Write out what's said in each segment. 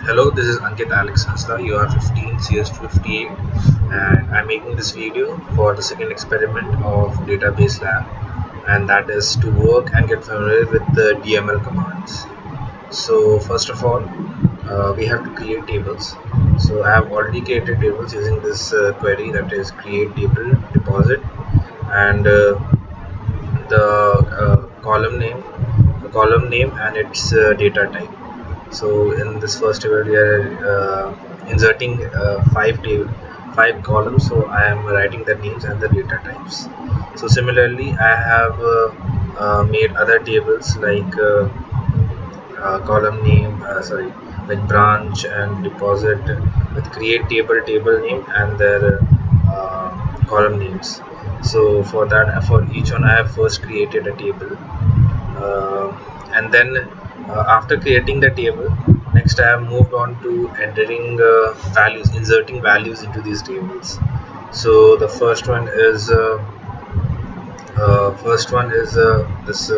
Hello, this is Ankit Alex Hasla. You are 15 CS58, and I'm making this video for the second experiment of database lab, and that is to work and get familiar with the DML commands. So first of all, we have to create tables. So I have already created tables using this query, that is create table deposit, and the column name and its data type. So in this first table we are inserting five columns, so I am writing the names and the data types. So similarly I have made other tables like column name, like branch and deposit, with create table name and their column names. So for that, for each one I have first created a table, uh, and then after creating the table, next I have moved on to entering inserting values into these tables. So the first one is this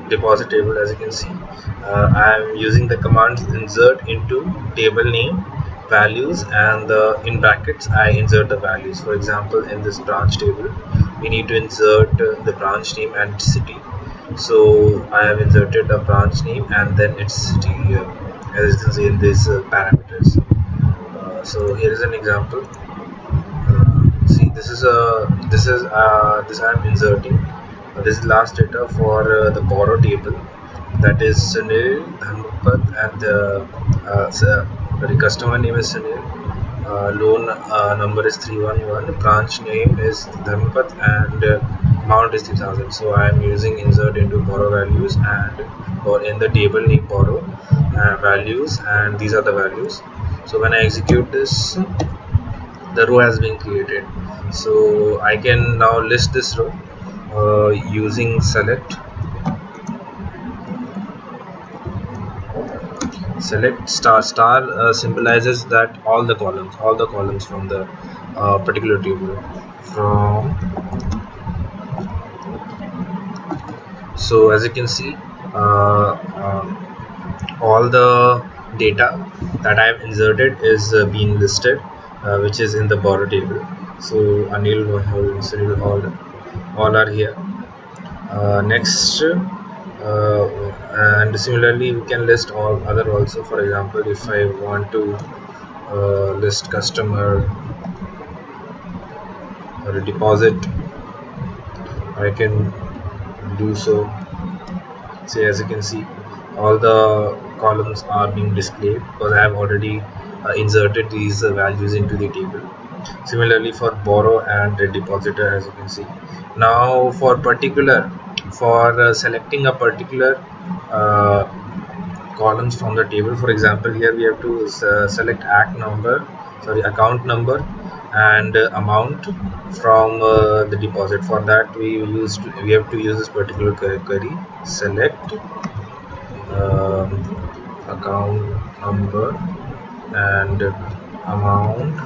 deposit table. As you can see, I am using the commands insert into table name, values, and in brackets I insert the values. For example, in this branch table we need to insert the branch name and city. So I have inserted a branch name and then its city, as you can see in these parameters. So here is an example. See, this I am inserting. This is last data for the borrow table, that is Sunil Dhanpat, and the customer name is Sunil. Loan number is 311. Branch name is Dhanpat, and amount is 3000. So I am using insert into borrow values, and or in the table name borrow values, and these are the values. So when I execute this, the row has been created. So I can now list this row using select star symbolizes that all the columns from the particular table from. So as you can see, all the data that I have inserted is being listed, which is in the borrow table. So Anil, Rahul, Sunil, all are here. Next, and similarly we can list all other also. For example, if I want to list customer or a deposit, I can do so. So as you can see, all the columns are being displayed because I have already inserted these values into the table. Similarly for borrow and the depositor, as you can see. Now for selecting a particular uh, columns from the table. For example, here we have to select account number and amount from the deposit. For that we have to use this particular query, select um, account number and amount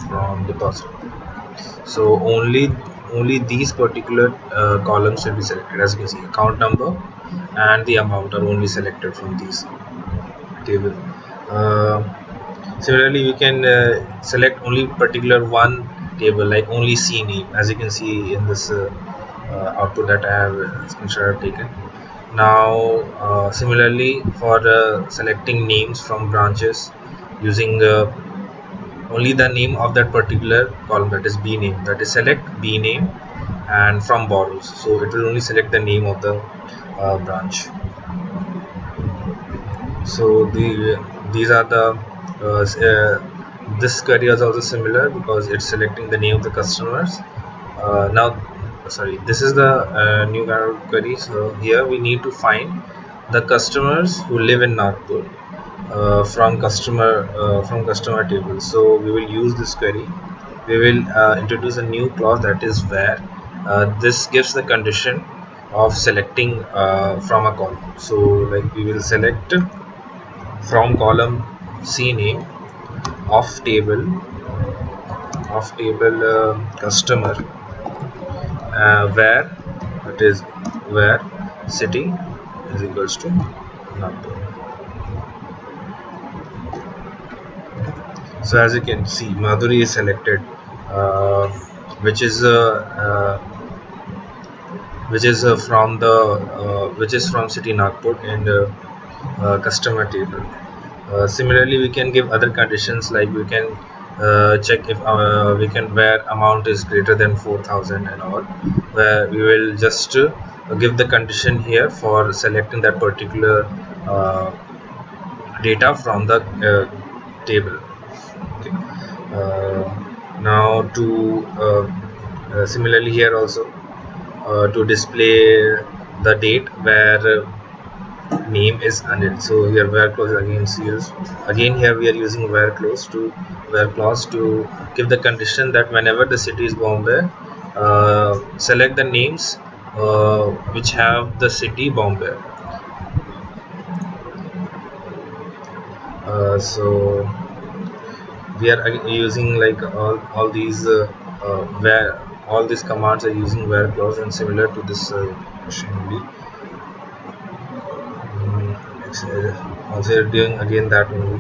from deposit. So only these particular columns will be selected. As you can see, account number and the amount are only selected from these table. uh, Similarly, we can select only particular one table, like only C name, as you can see in this output that I have screenshot taken. Now similarly for selecting names from branches, using only the name of that particular column, that is B name, that is select B name, and from borrows, so it will only select the name of the branch. So these are the this query is also similar because it's selecting the name of the customers. Now sorry, this is the new kind of query. So here we need to find the customers who live in Nagpur from customer table. So we will use this query. We will introduce a new clause, that is where. This gives the condition of selecting from a column. So like we will select from column C name of table customer, where it is where city is equals to Nagpur. So as you can see, Madhuri is selected, uh, which is which is from City Nagpur and customer table. Similarly, we can give other conditions, like we can check if we can where amount is greater than 4,000 and all, where we will just give the condition here for selecting that particular uh, data from the table. Okay. Now to similarly here also, to display the date where name is unit. So here where clause again is used. Again here we are using where clause to give the condition that whenever the city is Bombay, select the names which have the city Bombay. So we are using like all these where all these commands are using where clause, and similar to this question only. Also doing again that only,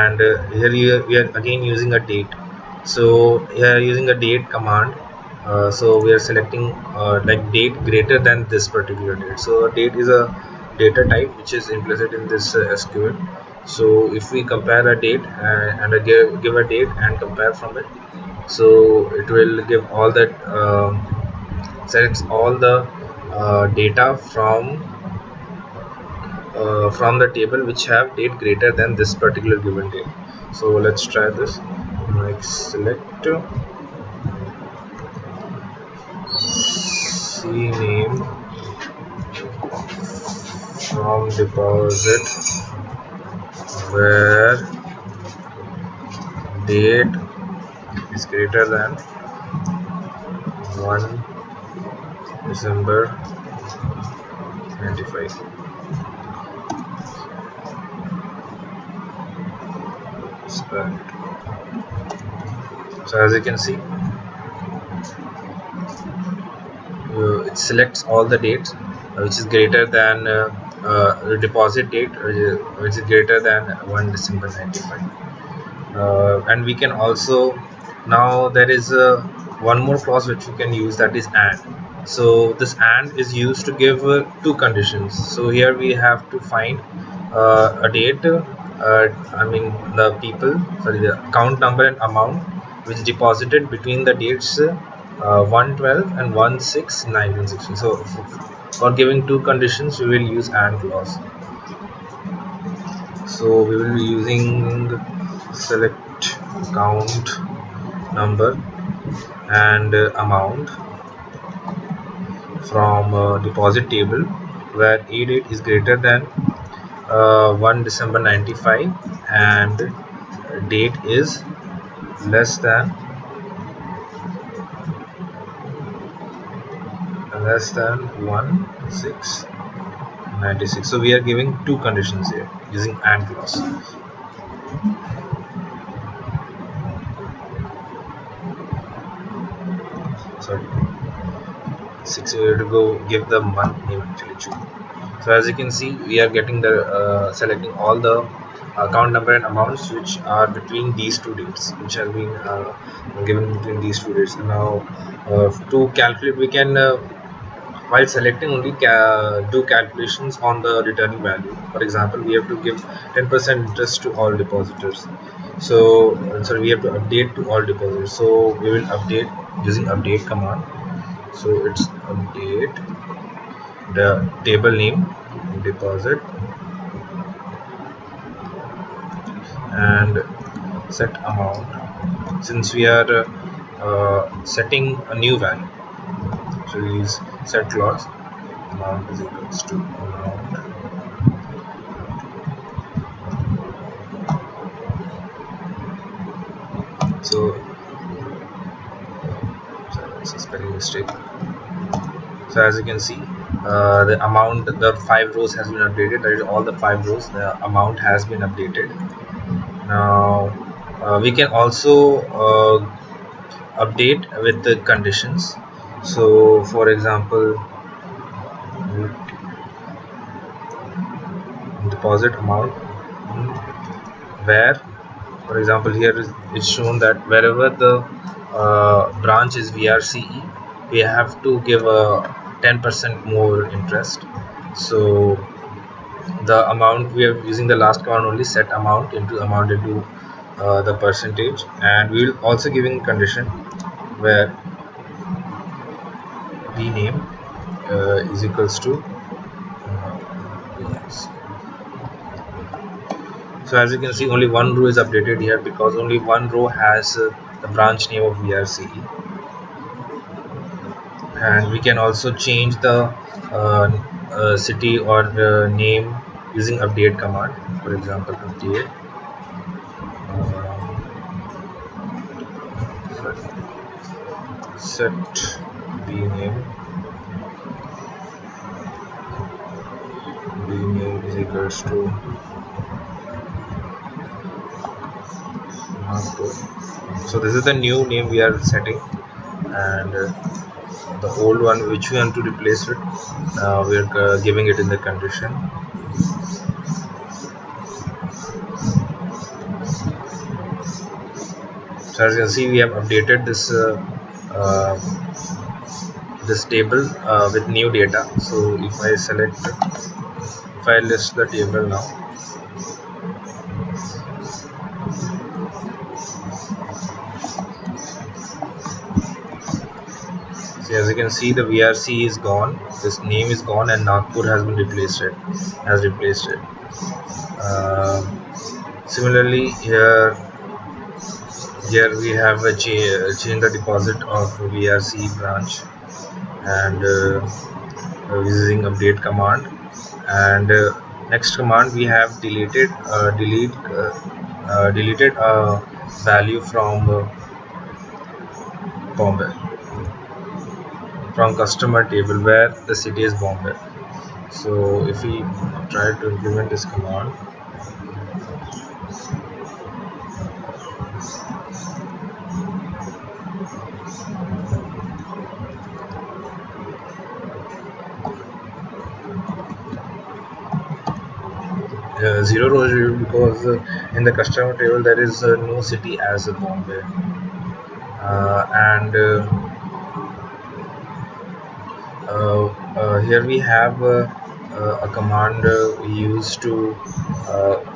and here we are again using a date. So here using a date command, so we are selecting like date greater than this particular date. So date is a data type which is implicit in this SQL. So if we compare a date and give a date and compare from it, so it will give all that, selects all the data from the table which have date greater than this particular given date. So let's try this. Like select C name from deposit where date is greater than 1 December 95. So as you can see, it selects all the dates which is greater than the deposit date which is greater than 1 December 95. And we can also, now there is one more clause which we can use, that is AND. So this AND is used to give two conditions. So here we have to find a date, I mean the people, sorry, the account number and amount which deposited between the dates 112 and 1/6/1960. So for giving two conditions we will use AND clause. So we will be using select account number and amount from deposit table where a date is greater than 1 December 95 and date is less than 1/6/96. So we are giving two conditions here using AND clause. Sorry, 6, we have to go give the month name actually June. So as you can see, we are getting the selecting all the account number and amounts which are between these two dates, which have been given between these two dates. And now to calculate, we can while selecting only do calculations on the returning value. For example, we have to give 10% interest to all depositors. So we have to update to all depositors. So we will update using update command. So it's update the table name deposit and set amount. Since we are setting a new value, so use set clause, amount is equals to amount so it's a spelling mistake. So as you can see, the amount, the 5 rows has been updated. That is all the 5 rows, the amount has been updated. Now we can also update with the conditions. So for example, deposit amount where For example, here it's shown that wherever the branch is VRCE, we have to give a 10% more interest. So the amount we are using the last command only, set amount into the percentage, and we will also giving condition where the name is equals to yes. So as you can see, only one row is updated here because only one row has the branch name of VRCE, and we can also change the city or the name using update command. For example, update set b name is equals to so this is the new name we are setting, and the old one which we want to replace it, we are giving it in the condition. So as you can see, we have updated uh, this table with new data. So if I list the table now, so as you can see, the VRC is gone, this name is gone, and Nagpur has been replaced it. Similarly, here we have a change the deposit of VRC branch, and using update command, and next command we have deleted a value from Bombay, from customer table where the city is Bombay. So if we try to implement this command, zero row because in the customer table there is no city as a Bombay, and here we have a command we use to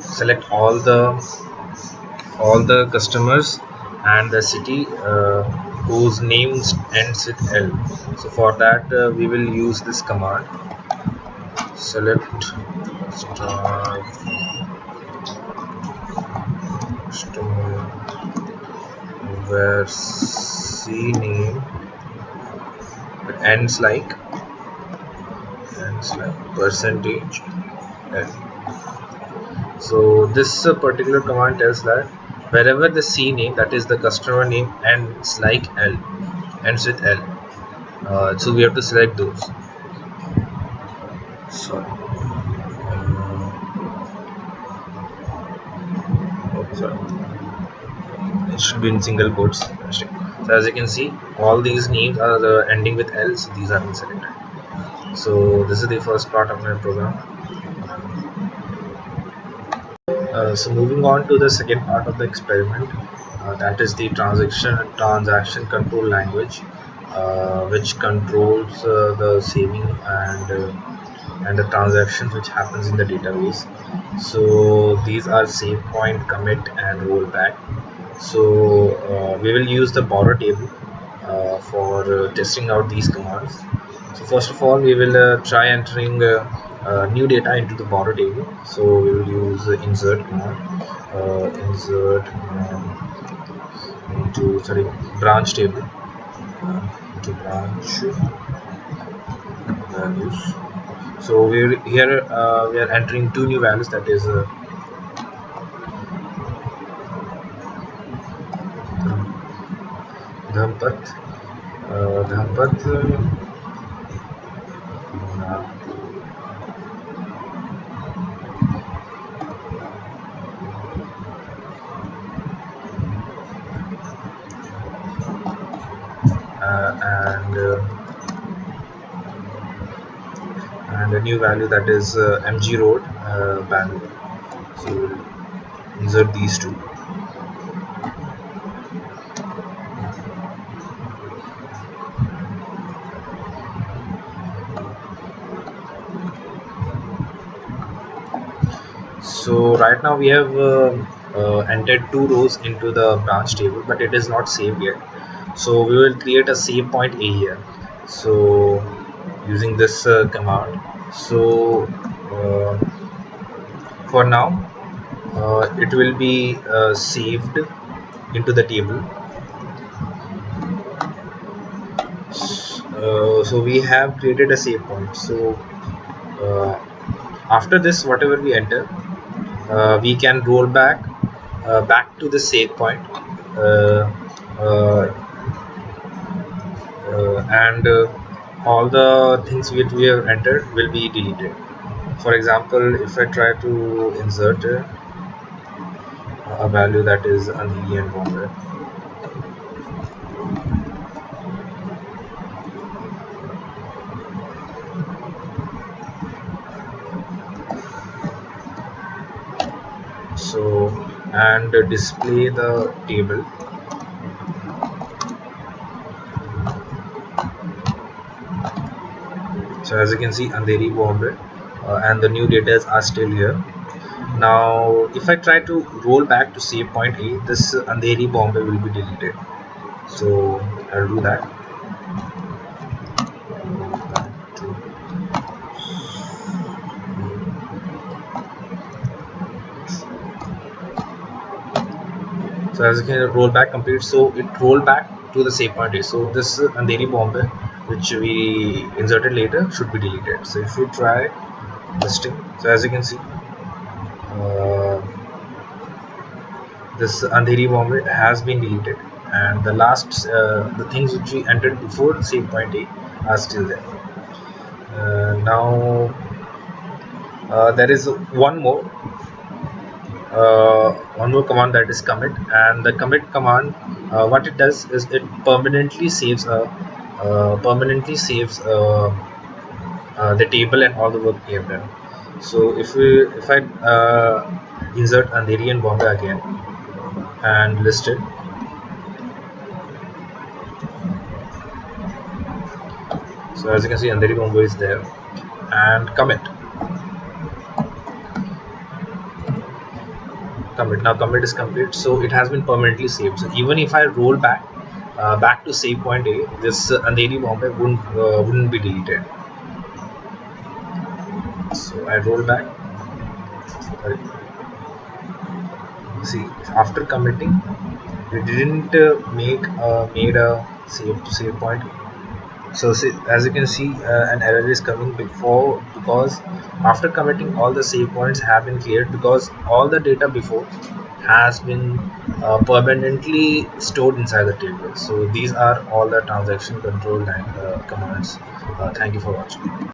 select all the customers and the city whose names ends with L. So for that we will use this command, select star customer where C name ends like percentage L. So this particular command tells that wherever the C name, that is the customer name, ends with L, so we have to select those. Sorry. Sorry. It should be in single quotes. So as you can see, all these names are ending with L, so these are been selected. So this is the first part of my program. So moving on to the second part of the experiment, that is the transaction control language, which controls the saving and the transactions which happens in the database. So these are save point, commit, and rollback. So we will use the borrow table for testing out these commands. So first of all, we will try entering new data into the borrow table. So we will use the insert command, insert into branch table, into branch values. So here we are entering two new values, that is Dhampat, and a new value, that is MG Road, Bangalore. So we'll insert these two. So right now we have entered two rows into the branch table, but it is not saved yet. So we will create a save point A here. So using this command. So for now, it will be saved into the table. So we have created a save point. So uh, after this, whatever we enter, we can roll back to the save point, uh, uh, and all the things which we have entered will be deleted. For example, if I try to insert a value that is Andheri and Bombay, so and display the table. So as you can see, Andheri, Bombay, and the new data are still here. Now, if I try to roll back to save point A, this Andheri, Bombay will be deleted. So I'll do that. So as you can roll back complete, so it roll back to the save point A. So this Andheri, Bombay, which we inserted later, should be deleted. So if we try listing, so as you can see, this Andheri, Bombay has been deleted, and the last the things which we entered before save point A are still there. Now there is one more command, that is commit. And the commit command, what it does is it permanently saves the table and all the work we have done. So if I insert Andheri and Bombay again and list it, so as you can see, Andheri, Bombay is there, and commit. Now commit is complete, so it has been permanently saved. So even if I roll back to save point A, this Andheri, Bombay wouldn't be deleted. So I roll back. Sorry. See, after committing, we didn't made a save point. So see, as you can see, an error is coming before, because after committing, all the save points have been cleared, because all the data before has been permanently stored inside the table. So these are all the transaction control commands. Thank you for watching.